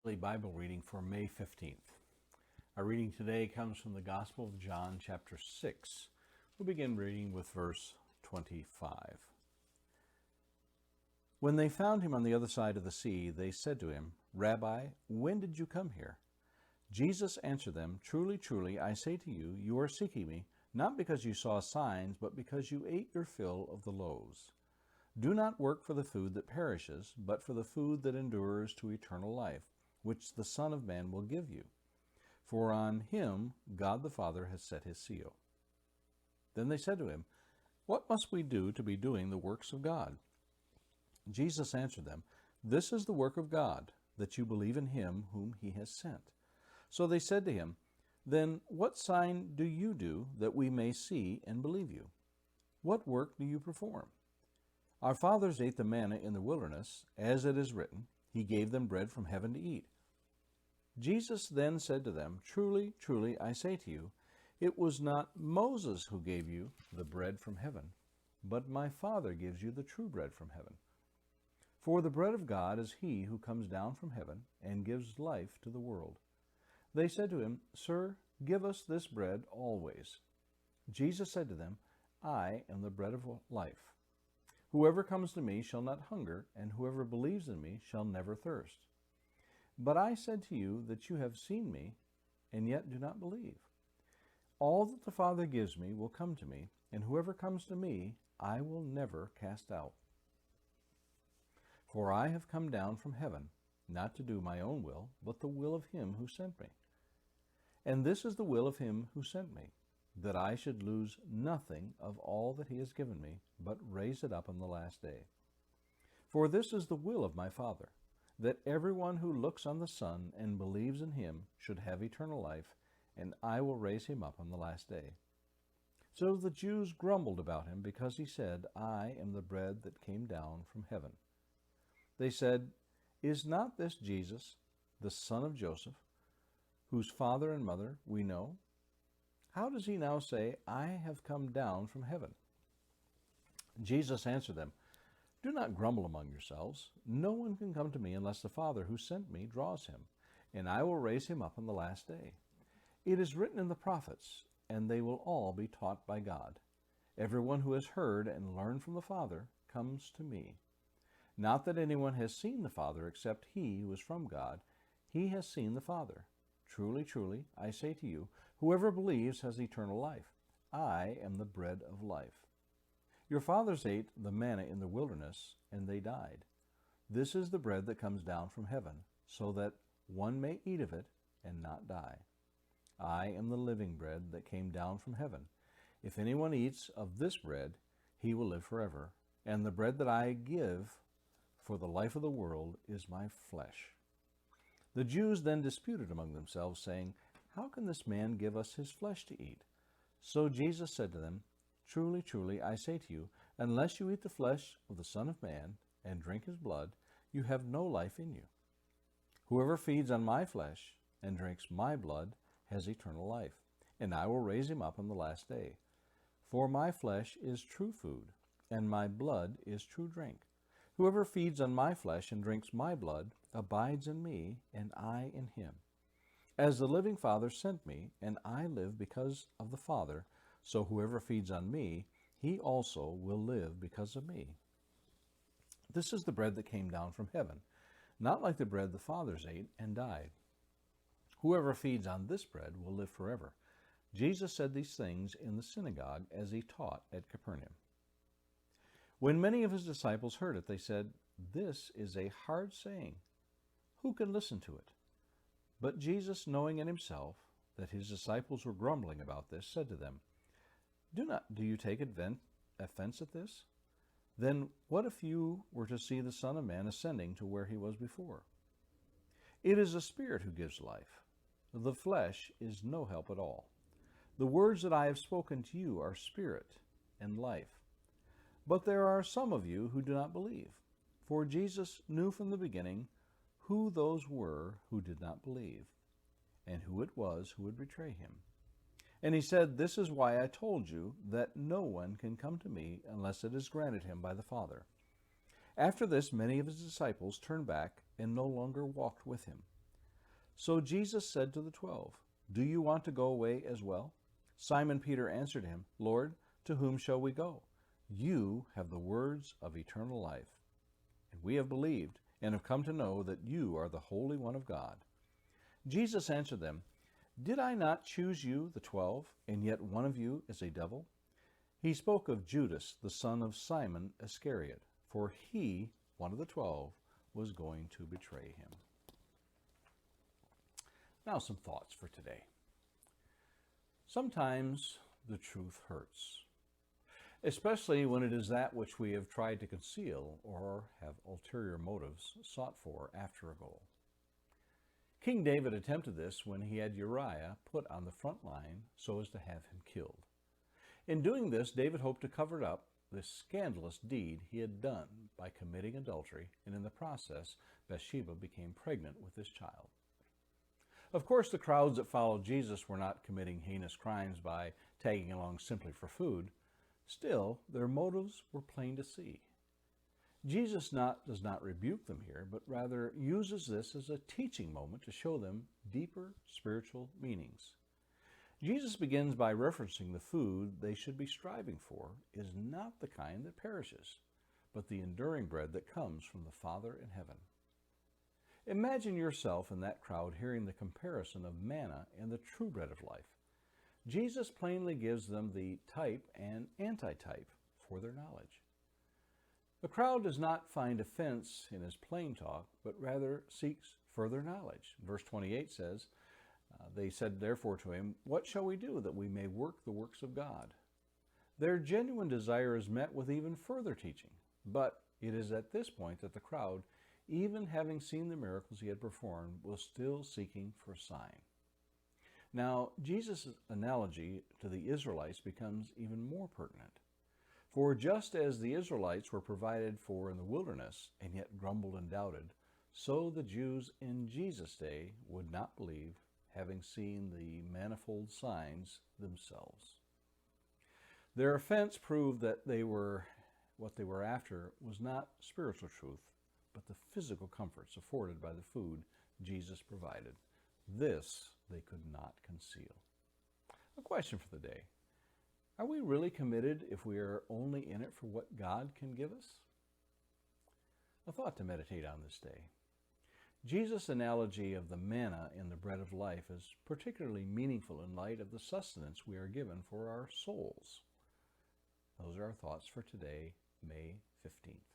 Daily Bible reading for May 15th. Our reading today comes from the Gospel of John, chapter 6. We'll begin reading with verse 25. When they found him on the other side of the sea, they said to him, "Rabbi, when did you come here?" Jesus answered them, "Truly, truly, I say to you, you are seeking me, not because you saw signs, but because you ate your fill of the loaves. Do not work for the food that perishes, but for the food that endures to eternal life, which the Son of Man will give you. For on him God the Father has set his seal." Then they said to him, "What must we do to be doing the works of God?" Jesus answered them, "This is the work of God, that you believe in him whom he has sent." So they said to him, "Then what sign do you do that we may see and believe you? What work do you perform? Our fathers ate the manna in the wilderness, as it is written, He gave them bread from heaven to eat." Jesus then said to them, "Truly, truly, I say to you, it was not Moses who gave you the bread from heaven, but my Father gives you the true bread from heaven. For the bread of God is he who comes down from heaven and gives life to the world." They said to him, "Sir, give us this bread always." Jesus said to them, "I am the bread of life. Whoever comes to me shall not hunger, and whoever believes in me shall never thirst. But I said to you that you have seen me, and yet do not believe. All that the Father gives me will come to me, and whoever comes to me I will never cast out. For I have come down from heaven, not to do my own will, but the will of him who sent me. And this is the will of him who sent me, that I should lose nothing of all that he has given me, but raise it up on the last day. For this is the will of my Father, that everyone who looks on the Son and believes in him should have eternal life, and I will raise him up on the last day." So the Jews grumbled about him because he said, "I am the bread that came down from heaven." They said, "Is not this Jesus, the son of Joseph, whose father and mother we know? How does he now say, 'I have come down from heaven'?" Jesus answered them, "Do not grumble among yourselves. No one can come to me unless the Father who sent me draws him, and I will raise him up on the last day. It is written in the prophets, and they will all be taught by God. Everyone who has heard and learned from the Father comes to me. Not that anyone has seen the Father except he who is from God. He has seen the Father. Truly, truly, I say to you, whoever believes has eternal life. I am the bread of life. Your fathers ate the manna in the wilderness, and they died. This is the bread that comes down from heaven, so that one may eat of it and not die. I am the living bread that came down from heaven. If anyone eats of this bread, he will live forever. And the bread that I give for the life of the world is my flesh." The Jews then disputed among themselves, saying, "How can this man give us his flesh to eat?" So Jesus said to them, "Truly, truly, I say to you, unless you eat the flesh of the Son of Man and drink his blood, you have no life in you. Whoever feeds on my flesh and drinks my blood has eternal life, and I will raise him up on the last day. For my flesh is true food, and my blood is true drink. Whoever feeds on my flesh and drinks my blood abides in me, and I in him. As the living Father sent me, and I live because of the Father, so whoever feeds on me, he also will live because of me. This is the bread that came down from heaven, not like the bread the fathers ate and died. Whoever feeds on this bread will live forever." Jesus said these things in the synagogue as he taught at Capernaum. When many of his disciples heard it, they said, "This is a hard saying. Who can listen to it?" But Jesus, knowing in himself that his disciples were grumbling about this, said to them, Do you take offense at this? Then what if you were to see the Son of Man ascending to where he was before? It is the Spirit who gives life. The flesh is no help at all. The words that I have spoken to you are spirit and life. But there are some of you who do not believe. For Jesus knew from the beginning who those were who did not believe, and who it was who would betray him. And he said, "This is why I told you that no one can come to me unless it is granted him by the Father." After this, many of his disciples turned back and no longer walked with him. So Jesus said to the 12, "Do you want to go away as well?" Simon Peter answered him, "Lord, to whom shall we go? You have the words of eternal life, and we have believed and have come to know that you are the Holy One of God." Jesus answered them, "Did I not choose you, the 12, and yet one of you is a devil?" He spoke of Judas, the son of Simon Iscariot, for he, one of the 12, was going to betray him. Now some thoughts for today. Sometimes the truth hurts, especially when it is that which we have tried to conceal or have ulterior motives sought for after a goal. King David attempted this when he had Uriah put on the front line so as to have him killed. In doing this, David hoped to cover up the scandalous deed he had done by committing adultery, and in the process, Bathsheba became pregnant with his child. Of course, the crowds that followed Jesus were not committing heinous crimes by tagging along simply for food. Still, their motives were plain to see. Jesus does not rebuke them here, but rather uses this as a teaching moment to show them deeper spiritual meanings. Jesus begins by referencing the food they should be striving for is not the kind that perishes, but the enduring bread that comes from the Father in heaven. Imagine yourself in that crowd hearing the comparison of manna and the true bread of life. Jesus plainly gives them the type and antitype for their knowledge. The crowd does not find offense in his plain talk, but rather seeks further knowledge. Verse 28 says, they said therefore to him, "What shall we do that we may work the works of God?" Their genuine desire is met with even further teaching, but it is at this point that the crowd, even having seen the miracles he had performed, was still seeking for a sign. Now, Jesus' analogy to the Israelites becomes even more pertinent. For just as the Israelites were provided for in the wilderness and yet grumbled and doubted, so the Jews in Jesus' day would not believe, having seen the manifold signs themselves. Their offense proved that what they were after was not spiritual truth, but the physical comforts afforded by the food Jesus provided. This they could not conceal. A question for the day. Are we really committed if we are only in it for what God can give us? A thought to meditate on this day. Jesus' analogy of the manna and the bread of life is particularly meaningful in light of the sustenance we are given for our souls. Those are our thoughts for today, May 15th.